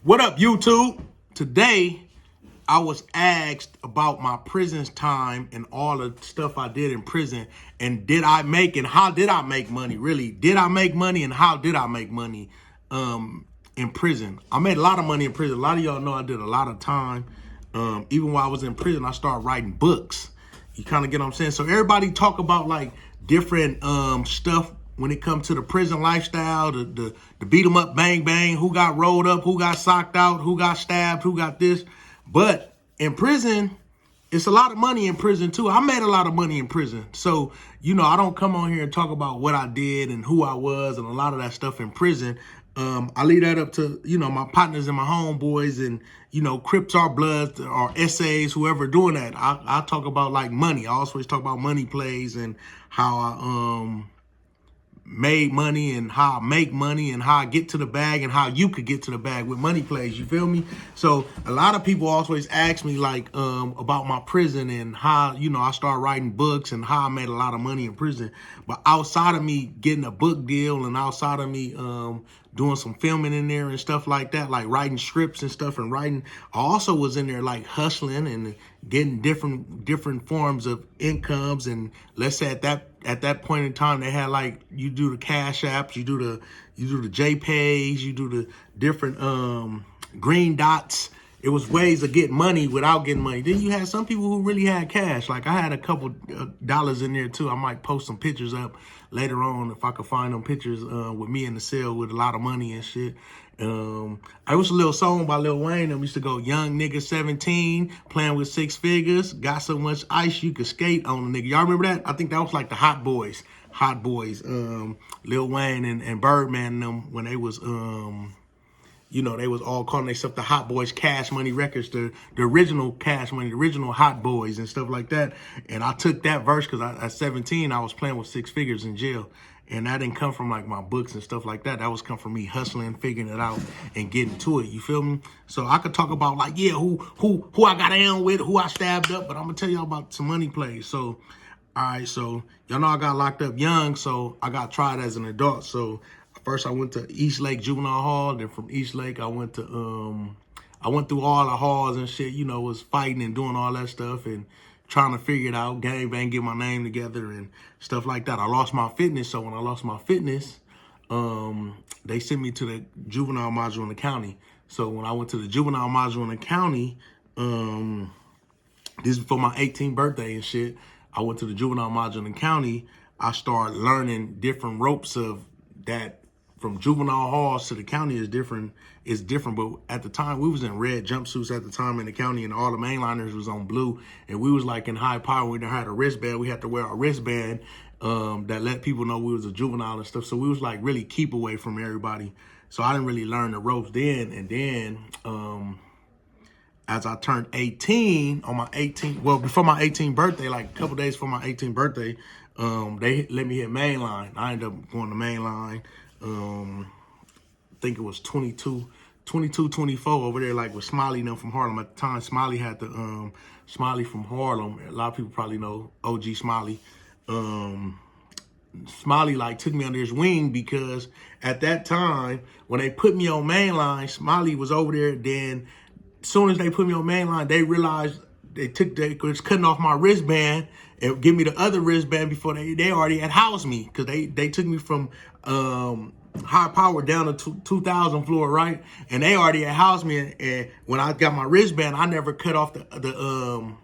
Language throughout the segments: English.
What up, YouTube? Today, I was asked about my prison time and all the stuff I did in prison. And did I make and how did I make money? Really, did I make money and how did I make money in prison? I made a lot of money in prison. A lot of y'all know I did a lot of time. Even while I was in prison, I started writing books. You kind of get what I'm saying? So everybody talk about like different stuff when it comes to the prison lifestyle, the beat 'em up, bang, bang, who got rolled up, who got socked out, who got stabbed, who got this. But in prison, it's a lot of money in prison too. I made a lot of money in prison. So, I don't come on here and talk about what I did and who I was and a lot of that stuff in prison. I leave that up to, my partners and my homeboys and, Crips or Bloods or essays, whoever doing that. I talk about like money. I always talk about money plays and how I, made money and how I make money and how I get to the bag and how you could get to the bag with money plays. You feel me? So a lot of people always ask me like about my prison and how, I started writing books and how I made a lot of money in prison. But outside of me getting a book deal and outside of me doing some filming in there and stuff like that, like writing scripts and stuff and writing, I also was in there like hustling and getting different forms of incomes. And let's say at that point in time, they had like, you do the cash apps, you do the JPays, you do the different green dots. It was ways of getting money without getting money. Then you had some people who really had cash. Like I had a couple dollars in there too. I might post some pictures up later on if I could find them pictures with me in the cell with a lot of money and shit. I was a little song by Lil Wayne. I used to go, young nigga 17, playing with 6 figures, got so much ice you could skate on a nigga. Y'all remember that? I think that was like the Hot Boys. Lil Wayne and Birdman and them when they was they was all calling themselves the Hot Boys Cash Money Records, the original Cash Money, the original Hot Boys and stuff like that. And I took that verse because at 17, I was playing with 6 figures in jail. And that didn't come from like my books and stuff like that. That was come from me hustling, figuring it out and getting to it. You feel me? So I could talk about like, yeah, who I got down with, who I stabbed up, but I'm gonna tell y'all about some money plays. So, all right, so y'all know I got locked up young, so I got tried as an adult. So first I went to East Lake Juvenile Hall. Then from East Lake, I went through all the halls and shit, was fighting and doing all that stuff and trying to figure it out, gang bang, get my name together and stuff like that. I lost my fitness. So when I lost my fitness, they sent me to the juvenile module in the county. So when I went to the juvenile module in the county, this is for my 18th birthday and shit. I went to the juvenile module in the county. I started learning different ropes of that. From juvenile halls to the county is different. It's different, but at the time we was in red jumpsuits at the time in the county, and all the mainliners was on blue, and we was like in high power. We didn't have a wristband. We had to wear a wristband that let people know we was a juvenile and stuff. So we was like really keep away from everybody. So I didn't really learn the ropes then. And then as I turned 18 on my 18th, well before my 18th birthday, like a couple days before my 18th birthday, they let me hit mainline. I ended up going to mainline. I think it was 22, 24 over there, like with Smiley and them from Harlem. At the time, Smiley had the Smiley from Harlem. A lot of people probably know OG Smiley. Smiley like took me under his wing because at that time, when they put me on mainline, Smiley was over there. Then as soon as they put me on mainline, they realized they was cutting off my wristband and give me the other wristband before they already had housed me because they took me from high power down to 2000 floor, right? And they already had housed me. And when I got my wristband, I never cut off the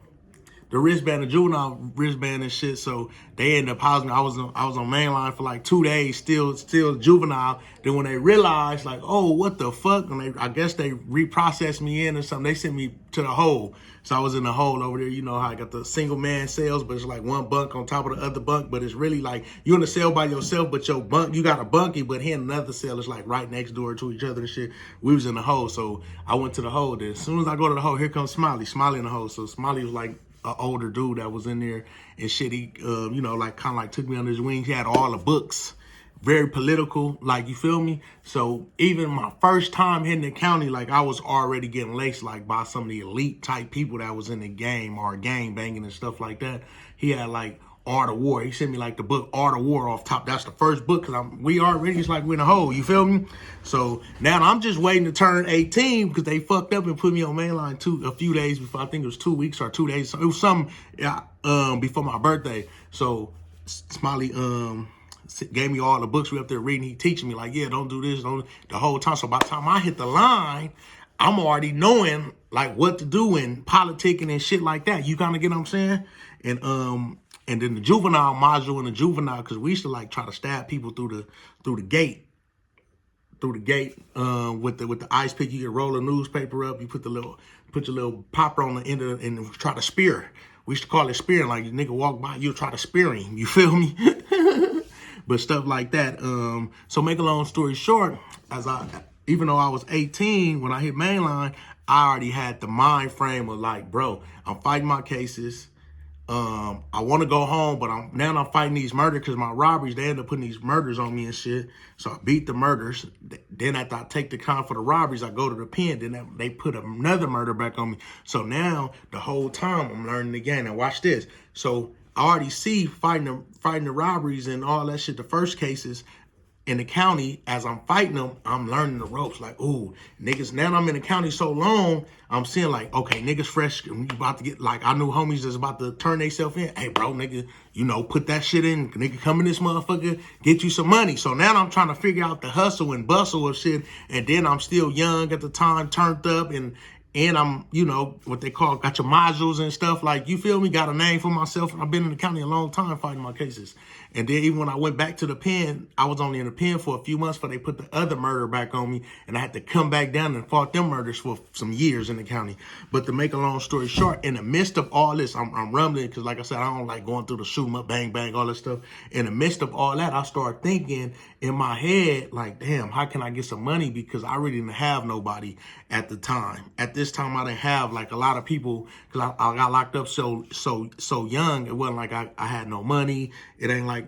wristband, the juvenile wristband and shit. So they ended up housing me. I was on mainline for like 2 days, still juvenile. Then when they realized like, oh, what the fuck? And I guess they reprocessed me in or something. They sent me to the hole. So I was in the hole over there. You know how I got the single man cells, but it's like one bunk on top of the other bunk. But it's really like you in the cell by yourself, but your bunk, you got a bunkie, but here in another cell is like right next door to each other and shit. We was in the hole. So I went to the hole. Then as soon as I go to the hole, here comes Smiley. Smiley in the hole. So Smiley was like an older dude that was in there and shit. He, like kind of like took me under his wings. He had all the books, very political, like, you feel me? So even my first time hitting the county, like I was already getting laced like by some of the elite type people that was in the game or gang banging and stuff like that. He had like Art of War. He sent me like the book Art of War off top. That's the first book because we already it's like we're in a hole. You feel me? So now I'm just waiting to turn 18 because they fucked up and put me on mainline a few days before. I think it was 2 weeks or 2 days. So it was something before my birthday. So Smiley gave me all the books. We up there reading. He teaching me like, yeah, don't do this, don't the whole time. So by the time I hit the line, I'm already knowing like what to do in politicking and shit like that. You kind of get what I'm saying? And then the juvenile module in the juvenile, because we used to like try to stab people through the gate. With the ice pick. You can roll a newspaper up, you put your little popper on the end of it and try to spear. We used to call it spearing, like the nigga walk by, you'll try to spear him. You feel me? But stuff like that. So make a long story short, even though I was 18 when I hit mainline, I already had the mind frame of like, bro, I'm fighting my cases. I want to go home, but I'm fighting these murders because my robberies, they end up putting these murders on me and shit. So I beat the murders. Then after I take the count for the robberies, I go to the pen. Then they put another murder back on me. So now the whole time I'm learning the game. And watch this. So I already see fighting the robberies and all that shit, the first cases in the county. As I'm fighting them, I'm learning the ropes. Like, ooh, niggas, now I'm in the county so long, I'm seeing like, okay, niggas fresh, you about to get, like, I knew homies that's about to turn themselves in. Hey, bro, nigga, put that shit in. Nigga, come in this motherfucker, get you some money. So now I'm trying to figure out the hustle and bustle of shit. And then I'm still young at the time, turned up, and I'm, what they call, got your modules and stuff. Like, you feel me? Got a name for myself. And I've been in the county a long time fighting my cases. And then even when I went back to the pen, I was only in the pen for a few months before they put the other murder back on me. And I had to come back down and fought them murders for some years in the county. But to make a long story short, in the midst of all this, I'm rumbling because, like I said, I don't like going through the shoot 'em up, bang, bang, all that stuff. In the midst of all that, I started thinking in my head, like, damn, how can I get some money? Because I really didn't have nobody at the time. At this time, I didn't have like a lot of people because I got locked up so young. It wasn't like I had no money. It ain't like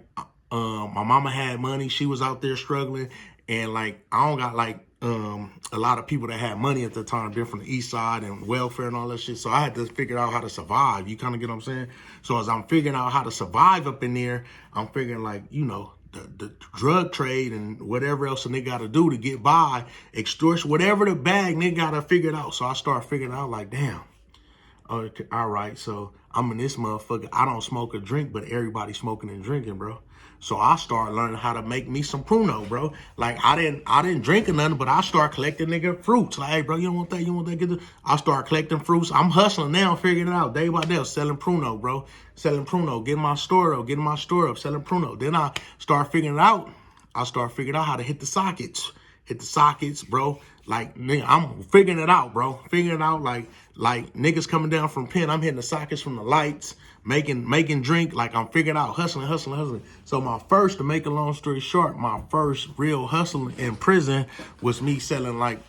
my mama had money. She was out there struggling. And like, I don't got like a lot of people that had money at the time, been from the east side and welfare and all that shit. So I had to figure out how to survive. You kind of get what I'm saying? So as I'm figuring out how to survive up in there, I'm figuring like, the drug trade and whatever else they got to do to get by, extortion, whatever the bag, they got to figure it out. So I started figuring out like, damn, okay, all right, so I'm in this motherfucker. I don't smoke or drink, but everybody smoking and drinking, bro. So I started learning how to make me some pruno, bro. Like I didn't drink or nothing, but I started collecting nigga fruits. Like, hey, bro, you don't want that? You want that? Get the... I started collecting fruits. I'm hustling now, figuring it out day by day, selling pruno, bro. Selling pruno, getting my store up, selling pruno. Then I start figuring it out. I start figuring out how to hit the sockets. Bro. Like, nigga, I'm figuring it out, bro. Figuring it out like niggas coming down from pen. I'm hitting the sockets from the lights, making drink. Like, I'm figuring out, hustling. So to make a long story short, my first real hustle in prison was me selling like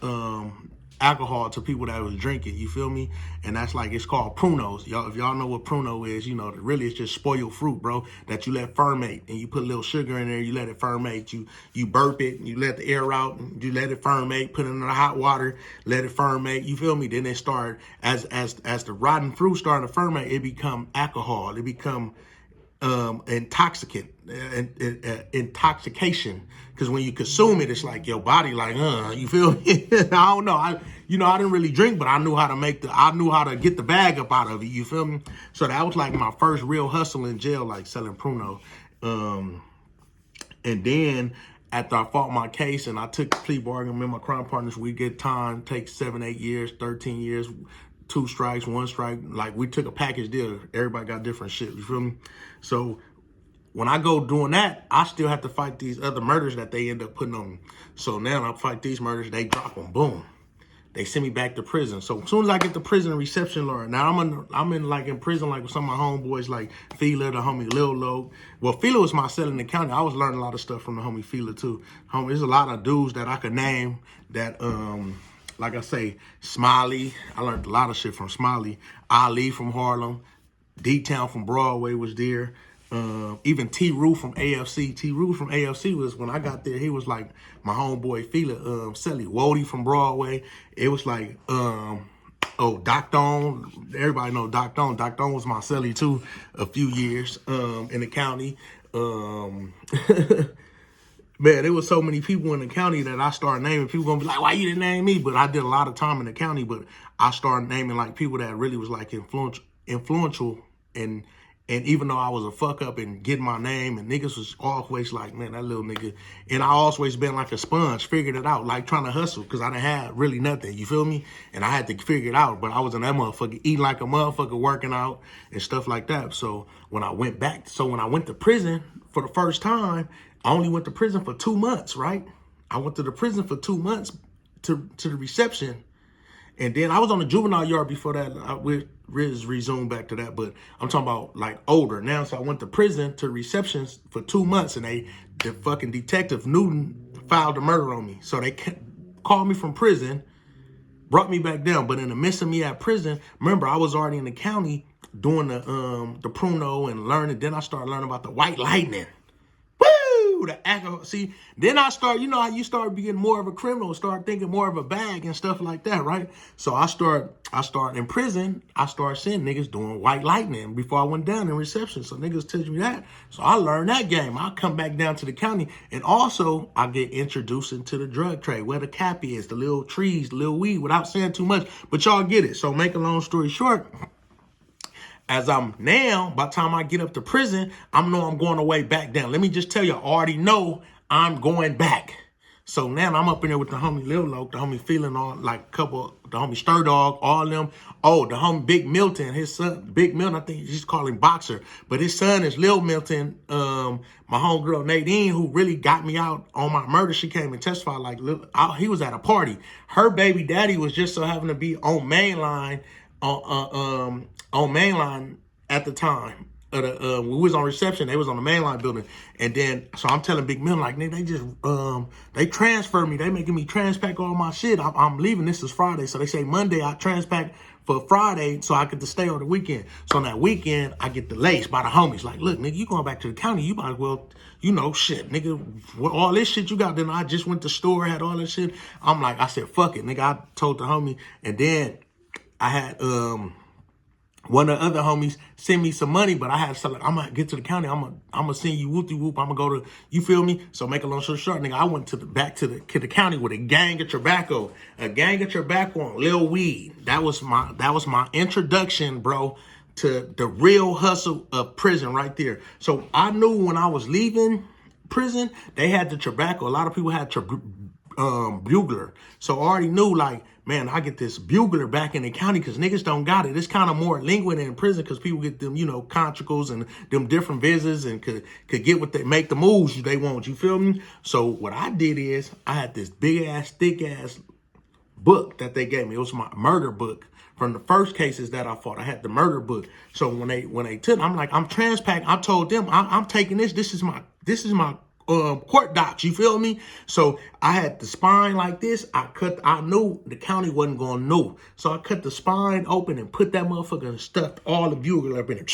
alcohol to people that was drinking, you feel me? And that's like, it's called prunos. Y'all, if y'all know what pruno is, really it's just spoiled fruit, bro, that you let ferment and you put a little sugar in there, you let it ferment, you burp it, you let the air out, and you let it ferment, put it in the hot water, let it ferment, you feel me? Then it started, as the rotten fruit started to ferment, it become alcohol, it become intoxicant, intoxication. Because when you consume it, it's like your body, like, you feel me? I don't know. I didn't really drink, but I knew how to get the bag up out of it. You feel me? So that was like my first real hustle in jail, like selling pruno. And then after I fought my case and I took the plea bargain, me and my crime partners, we get time, take 7, 8 years, 13 years, 2 strikes, 1 strike. Like, we took a package deal. Everybody got different shit. You feel me? So when I go doing that, I still have to fight these other murders that they end up putting on me. So now I fight these murders, they drop them, boom. They send me back to prison. So as soon as I get the prison reception lawyer, now I'm in prison like with some of my homeboys like Fila, the homie Lil Lo. Well, Fila was my cell in the county. I was learning a lot of stuff from the homie Fila too. Homie, there's a lot of dudes that I could name that like I say, Smiley. I learned a lot of shit from Smiley. Ali from Harlem. D-Town from Broadway was there. Even T-Roo from AFC. T-Roo from AFC was, when I got there, he was like my homeboy Fila, Selly. Wody from Broadway. It was like Oh, Doc Don. Everybody know Doc Don. Doc Don was my celly too a few years in the county. Man, there was so many people in the county that I started naming. People gonna be like, why you didn't name me? But I did a lot of time in the county, but I started naming like people that really was like influential and even though I was a fuck up and getting my name, and niggas was always like, man, that little nigga. And I always been like a sponge, figured it out, like trying to hustle, because I didn't have really nothing, you feel me? And I had to figure it out, but I was in that motherfucker, eating like a motherfucker, working out and stuff like that. So when I went to prison for the first time, I only went to prison for 2 months, right? I went to the prison for 2 months to the reception. And then I was on the juvenile yard before that. I resumed back to that, but I'm talking about like older now. So I went to prison to receptions for 2 months, and the fucking detective Newton filed a murder on me. So they called me from prison, brought me back down. But in the midst of me at prison, remember I was already in the county doing the pruno and learning. Then I started learning about the white lightning. The alcohol. See, then I start, you know how you start being more of a criminal, start thinking more of a bag and stuff like that, right? So I start in prison, I start seeing niggas doing white lightning before I went down in reception. So niggas teach me that. So I learned that game. I come back down to the county, and also I get introduced into the drug trade, where the cap is, the little trees, the little weed, without saying too much, but y'all get it. So make a long story short, as I'm now, by the time I get up to prison, I know I'm going away back down. Let me just tell you, I already know I'm going back. So now I'm up in there with the homie Lil Loke, the homie Feeling, all like a couple, the homie Stir Dog, all of them. Oh, the homie Big Milton, his son, Big Milton, I think he's calling Boxer, but his son is Lil Milton. My homegirl Nadine, who really got me out on my murder, she came and testified like he was at a party. Her baby daddy was just so having to be on Mainline, on Mainline at the time. We was on reception, they was on the Mainline building. And then, so I'm telling Big Mill, like, nigga, they just, they transferred me. They making me transpack all my shit. I'm leaving, this is Friday. So they say Monday I transpack for Friday so I get to stay on the weekend. So on that weekend, I get the lace by the homies. Like, look, nigga, you going back to the county, you might as well, you know, shit, nigga, what, all this shit you got. Then I just went to the store, had all this shit. I said, fuck it, nigga. I told the homie, and then I had, one of the other homies send me some money, but I had to say, like, I'm gonna get to the county. I'm gonna send you whoop-de-whoop. I'm gonna go to, you feel me? So make a long story short, nigga, I went back to the county with a gang of tobacco on Lil Weed. That was my introduction, bro, to the real hustle of prison right there. So I knew when I was leaving prison, they had the tobacco. A lot of people had bugler. So I already knew, like, man, I get this bugler back in the county because niggas don't got it. It's kind of more linguine in prison because people get them, you know, contracles and them different visits and could get what they make the moves they want. You feel me? So what I did is I had this big ass, thick ass book that they gave me. It was my murder book from the first cases that I fought. I had the murder book. So when they took, I'm like, I'm transpack. I told them I'm taking this. This is my court docs, you feel me? So I had the spine like this. I knew the county wasn't gonna know. So I cut the spine open and put that motherfucker and stuffed all the bugler up in it.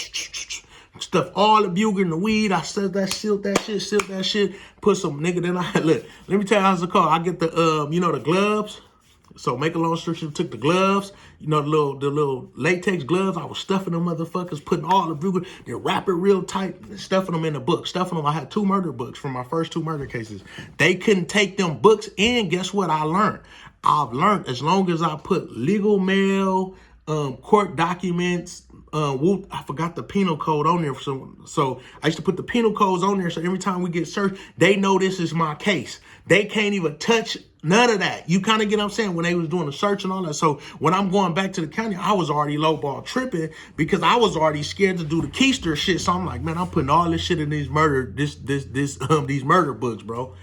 Stuffed all the bugler in the weed. I sealed that shit, put some nigga, then look, let me tell you how it's called. I get the, you know, the gloves. So make a long story short, took the gloves, you know, the little latex gloves. I was stuffing them motherfuckers, putting all the bugler, then wrap it real tight, and stuffing them in the book. Stuffing them. I had 2 murder books from my first 2 murder cases. They couldn't take them books, and guess what I learned? I've learned as long as I put legal mail, court documents, I forgot the penal code on there. So I used to put the penal codes on there. So every time we get searched, they know this is my case. They can't even touch none of that. You kind of get what I'm saying, when they was doing the search and all that. So when I'm going back to the county, I was already lowball tripping because I was already scared to do the keister shit. So I'm like, man, I'm putting all this shit in these murder books, bro.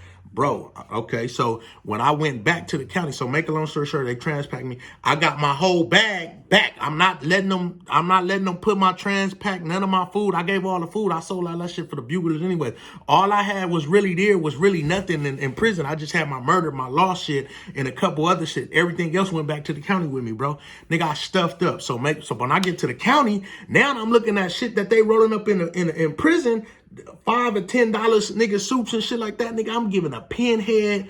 Okay, so when I went back to the county, so make a long story short, they transpacked me. I got my whole bag back. I'm not letting them put my transpack, none of my food. I gave all the food. I sold all that shit for the buglers anyway. All I had was really nothing in prison. I just had my murder, my law shit, and a couple other shit. Everything else went back to the county with me, bro. Nigga, I stuffed up. So when I get to the county, now I'm looking at shit that they rolling up in prison, $5 or $10 nigga soups and shit like that, nigga. I'm giving a pinhead,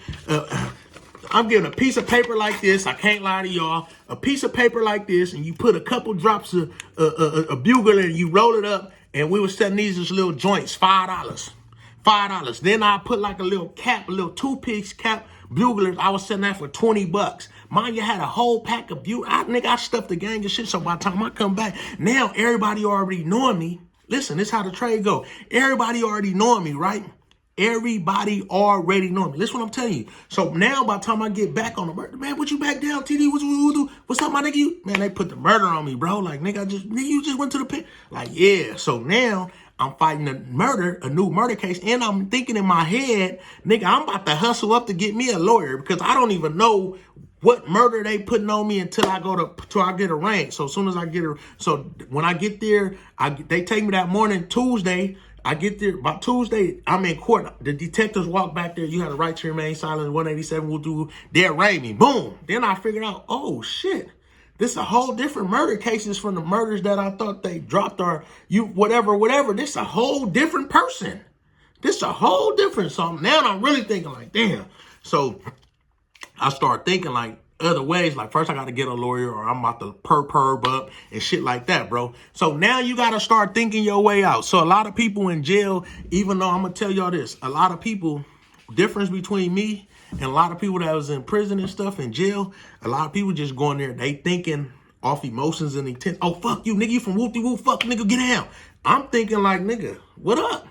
I'm getting a piece of paper like this. I can't lie to y'all. A piece of paper like this, and you put a couple drops of a bugler and you roll it up. And we were selling these little joints, $5. $5. Then I put like a little cap, a little two-piece cap, buglers. I was selling that for $20. Mind you, had a whole pack of buglers. Nigga, I stuffed the gang of shit. So by the time I come back, now everybody already knowing me. Listen, this is how the trade go. Everybody already knowing me, right? Everybody already know me. Listen what I'm telling you. So now by the time I get back on the murder, man, what you back down, TD? What's up, my nigga? Man, they put the murder on me, bro. Like, nigga, you just went to the pit. Like, yeah. So now I'm fighting a new murder case. And I'm thinking in my head, nigga, I'm about to hustle up to get me a lawyer because I don't even know what murder they putting on me until I get arraigned. So as soon as I so when I get there, they take me that morning, Tuesday. I get there by Tuesday. I'm in court. The detectives walk back there. You had a right to remain silent. 187 will do. They arraigned me. Boom. Then I figured out, oh shit, this is a whole different murder cases from the murders that I thought they dropped or whatever. This is a whole different person. This is a whole different. So now I'm really thinking like, damn. So I start thinking like other ways. Like first I got to get a lawyer or I'm about to perp up and shit like that, bro. So now you got to start thinking your way out. So a lot of people in jail, even though I'm going to tell y'all this, a lot of people, difference between me and a lot of people that was in prison and stuff in jail, a lot of people just going there, they thinking off emotions and intent. Oh, fuck you, nigga, you from whoop-de-whoop, fuck, nigga, get down. I'm thinking like, nigga, what up?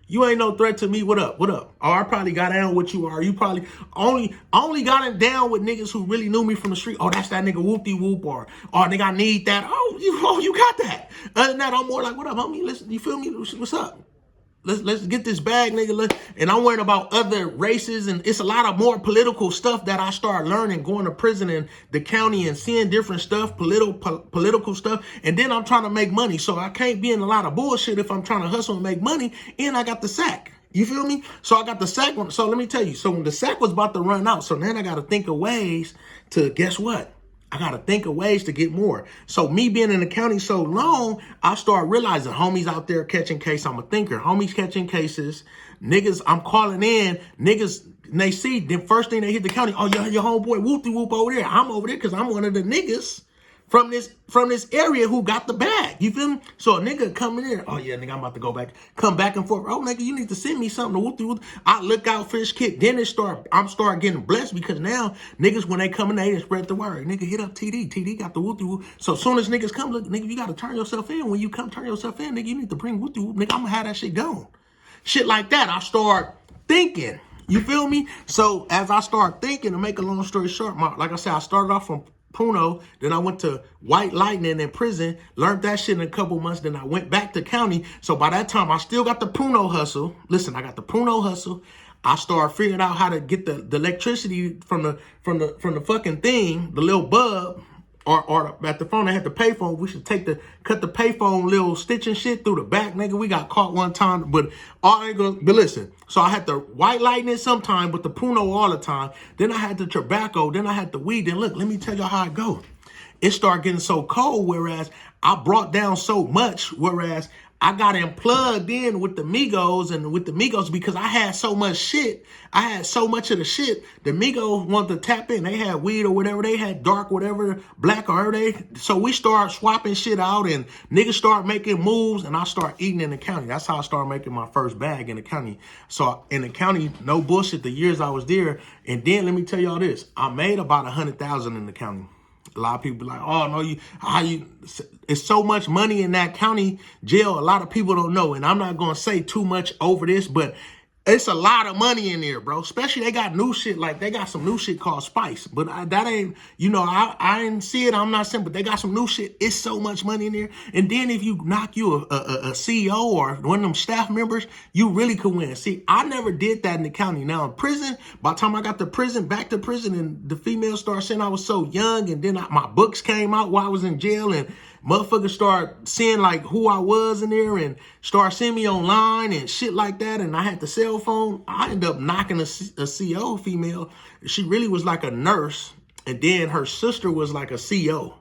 You ain't no threat to me. What up? What up? Or I probably got down with you. Or you probably only got it down with niggas who really knew me from the street. Oh, that's that nigga whoop-de-whoop. Or nigga, I need that. Oh, you got that. Other than that, I'm more like, what up, homie? Listen, you feel me? What's up? Let's get this bag, nigga. And I'm worried about other races, and it's a lot of more political stuff that I start learning, going to prison in the county and seeing different stuff, political stuff. And then I'm trying to make money, so I can't be in a lot of bullshit if I'm trying to hustle and make money. And I got the sack. You feel me? So I got the sack one. So let me tell you. So when the sack was about to run out, so then I got to think of ways to, guess what? I got to think of ways to get more. So me being in the county so long, I start realizing homies out there catching cases. I'm a thinker. Homies catching cases. Niggas, I'm calling in. Niggas, and they see, the first thing they hit the county, oh, your homeboy whoop-de-whoop over there. I'm over there because I'm one of the niggas from this area who got the bag. You feel me? So a nigga come in there, oh yeah, nigga, I'm about to go back, come back and forth. Oh, nigga, you need to send me something to whoop-de-whoop. I look out fish kick. Then I'm start getting blessed because now niggas, when they come in, they spread the word. Nigga, hit up TD. TD got the whoop-de-whoop. So as soon as niggas come, look, nigga, you got to turn yourself in. When you come turn yourself in, nigga, you need to bring whoop-de-whoop. Nigga, I'm going to have that shit gone. Shit like that. I start thinking. You feel me? So as I start thinking, to make a long story short, like I said, I started off from Puno, then I went to White Lightning in prison, learned that shit in a couple months, then I went back to county. So by that time, I still got the Puno hustle. Listen, I got the Puno hustle. I started figuring out how to get the electricity from the fucking thing, the little bulb, or at the phone, I had the payphone. We should cut the payphone little stitching shit through the back, nigga. We got caught one time, but listen. So I had the White Lightning sometime, but the Puno all the time. Then I had the tobacco. Then I had the weed. Then look, let me tell y'all how it go. It started getting so cold, whereas I brought down so much, whereas I got plugged in with the Migos because I had so much shit. I had so much of the shit. The Migos wanted to tap in. They had weed or whatever. They had dark, whatever, black or so we start swapping shit out and niggas start making moves and I start eating in the county. That's how I started making my first bag in the county. So in the county, no bullshit, the years I was there. And then let me tell y'all this. I made about 100,000 in the county. A lot of people be like, oh, no, it's so much money in that county jail. A lot of people don't know. And I'm not going to say too much over this, but it's a lot of money in there, bro. Especially they got new shit. Like they got some new shit called Spice. But that ain't, I didn't see it. I'm not saying, but they got some new shit. It's so much money in there. And then if you knock you a CEO or one of them staff members, you really could win. See, I never did that in the county. Now in prison, by the time I got back to prison and the females started saying I was so young and then my books came out while I was in jail and motherfuckers start seeing like who I was in there and start seeing me online and shit like that. And I had the cell phone. I ended up knocking a CO female. She really was like a nurse. And then her sister was like a CO.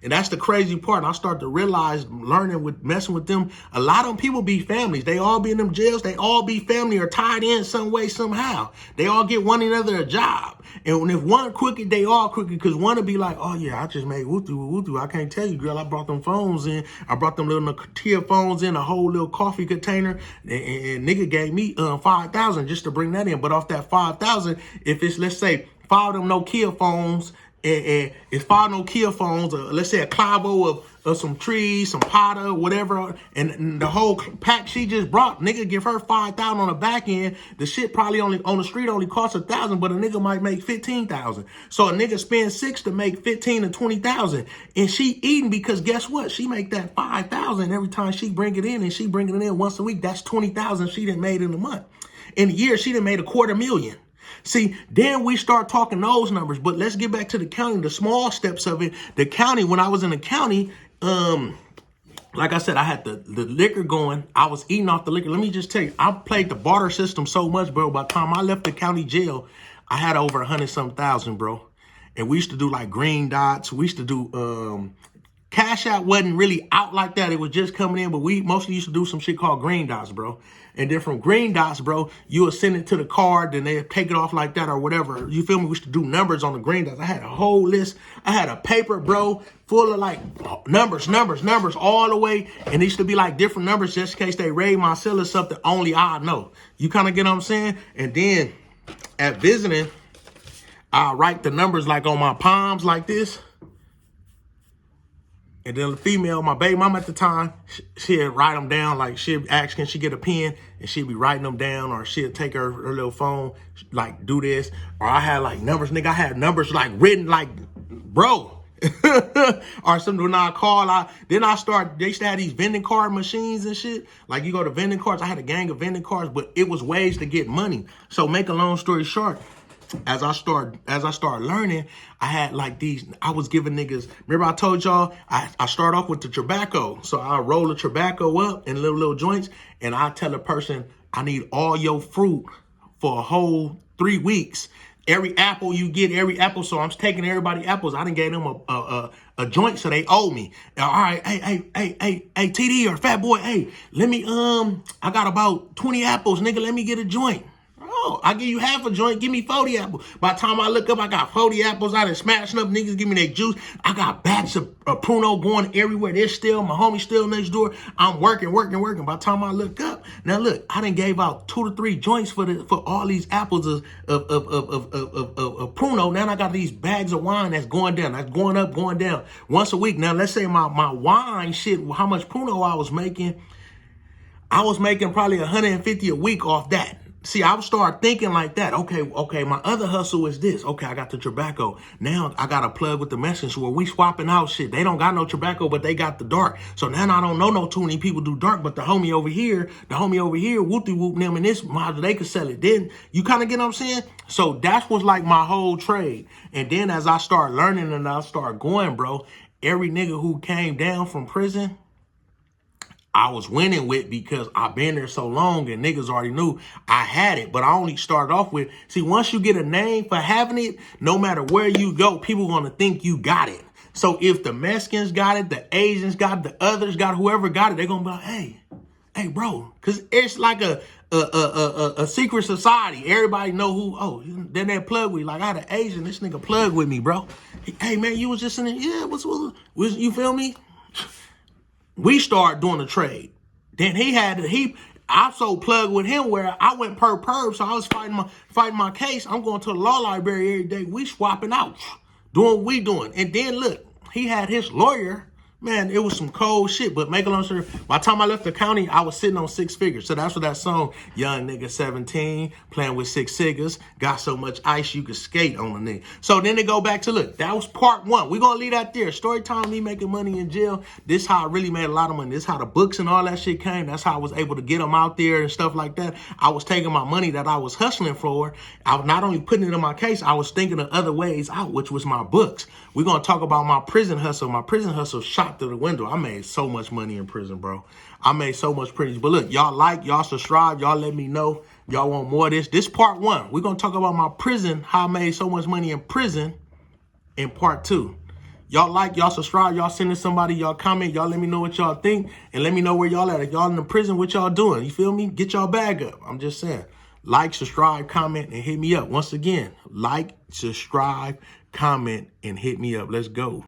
And that's the crazy part. And I start to realize, learning with messing with them, a lot of them people be families. They all be in them jails. They all be family or tied in some way, somehow. They all get one another a job. And if one crooked, they all crooked, because one will be like, oh yeah, I just made woo-doo. I can't tell you, girl. I brought them phones in. I brought them little Nokia phones in, a whole little coffee container. And nigga gave me $5,000 just to bring that in. But off that $5,000, if it's, let's say, 5 of them Nokia phones, and it's 5 Nokia phones, let's say a clavo of some trees, some powder, whatever, and the whole pack she just brought, nigga give her 5,000 on the back end. The shit probably only on the street only costs 1,000, but a nigga might make 15,000. So a nigga spends 6 to make 15 to 20,000, and she eating, because guess what? She make that 5,000 every time she bring it in, and she bring it in once a week. That's 20,000 she done made in a month. In a year, she done made $250,000. See, then we start talking those numbers. But let's get back to the county, the small steps of it. The county, when I was in the county, like I said, I had the liquor going. I was eating off the liquor. Let me just tell you, I played the barter system so much, bro. By the time I left the county jail, I had over 100-something thousand, bro. And we used to do like green dots. We used to do Cash App wasn't really out like that. It was just coming in, but we mostly used to do some shit called green dots, bro. And then from green dots, bro, you would send it to the card, then they'd take it off like that or whatever. You feel me? We used to do numbers on the green dots. I had a whole list. I had a paper, bro, full of like numbers all the way. And it used to be like different numbers just in case they raid my cell or something only I know. You kind of get what I'm saying? And then at visiting, I write the numbers like on my palms like this. And then the female, my baby mama at the time, she'd write them down. Like, she'd ask, can she get a pen? And she'd be writing them down. Or she'd take her little phone, like, do this. Or I had, like, numbers. Nigga, I had numbers, like, written, like, bro. Or something. When I call, then I start, they used to have these vending card machines and shit. Like, you go to vending cards. I had a gang of vending cards, but it was ways to get money. So make a long story short, as I start learning, I had like these, I was giving niggas, remember I told y'all, I start off with the tobacco. So I roll the tobacco up in little joints, and I tell a person, I need all your fruit for a whole 3 weeks. Every apple you get, every apple. So I'm taking everybody apples. I done gave them a joint, so they owe me. All right, hey, TD or Fat Boy, hey, let me, I got about 20 apples, nigga, let me get a joint. Oh, I give you half a joint, give me 40 apples. By the time I look up, I got 40 apples. I done smashing up, niggas give me their juice. I got batches of Pruno going everywhere. They're still, my homie still next door. I'm working. By the time I look up, now look, I done gave out 2 to 3 joints for all these apples of Pruno. Now I got these bags of wine that's going down. That's going up, going down once a week. Now let's say my wine shit, how much Pruno I was making probably 150 a week off that. See, I would start thinking like that. Okay, my other hustle is this. Okay, I got the tobacco. Now I got a plug with the Mexicans where we swapping out shit. They don't got no tobacco, but they got the dark. So now I don't know no too many people do dark, but the homie over here, whoopty whoop them and this module, they could sell it. Then you kind of get what I'm saying? So that was like my whole trade. And then as I start learning and I start going, bro, every nigga who came down from prison, I was winning with, because I've been there so long and niggas already knew I had it. But I only started off with, see, once you get a name for having it, no matter where you go, people going to think you got it. So if the Mexicans got it, the Asians got it, the others got it, whoever got it, they're going to be like, hey, bro. Because it's like a secret society. Everybody know who, oh, then they plug with you. Like, I had an Asian, this nigga plug with me, bro. Hey, man, you was just in there. Yeah, what's you feel me? We started doing the trade. Then I so plugged with him where I went per, so I was fighting my case. I'm going to the law library every day. We swapping out, doing what we doing. And then look, he had his lawyer. Man, it was some cold shit. But make a long story, by the time I left the county, I was sitting on 6 figures. So that's what that song, Young Nigga 17, playing with 6 figures, got so much ice you could skate on the nigga. So then they go back to, look, that was part 1. We're going to leave that there. Story time, me making money in jail. This how I really made a lot of money. This how the books and all that shit came. That's how I was able to get them out there and stuff like that. I was taking my money that I was hustling for. I was not only putting it in my case, I was thinking of other ways out, which was my books. We're going to talk about my prison hustle. My prison hustle shot through the window. I made so much money in prison, bro. I made so much prison. But look, y'all subscribe. Y'all let me know. Y'all want more of this. This part 1. We're going to talk about my prison, how I made so much money in prison in part 2. Y'all like, y'all subscribe, y'all send to somebody, y'all comment, y'all let me know what y'all think, and let me know where y'all at. If y'all in the prison, what y'all doing? You feel me? Get y'all bag up. I'm just saying. Like, subscribe, comment, and hit me up. Once again, like, subscribe, comment, and hit me up. Let's go.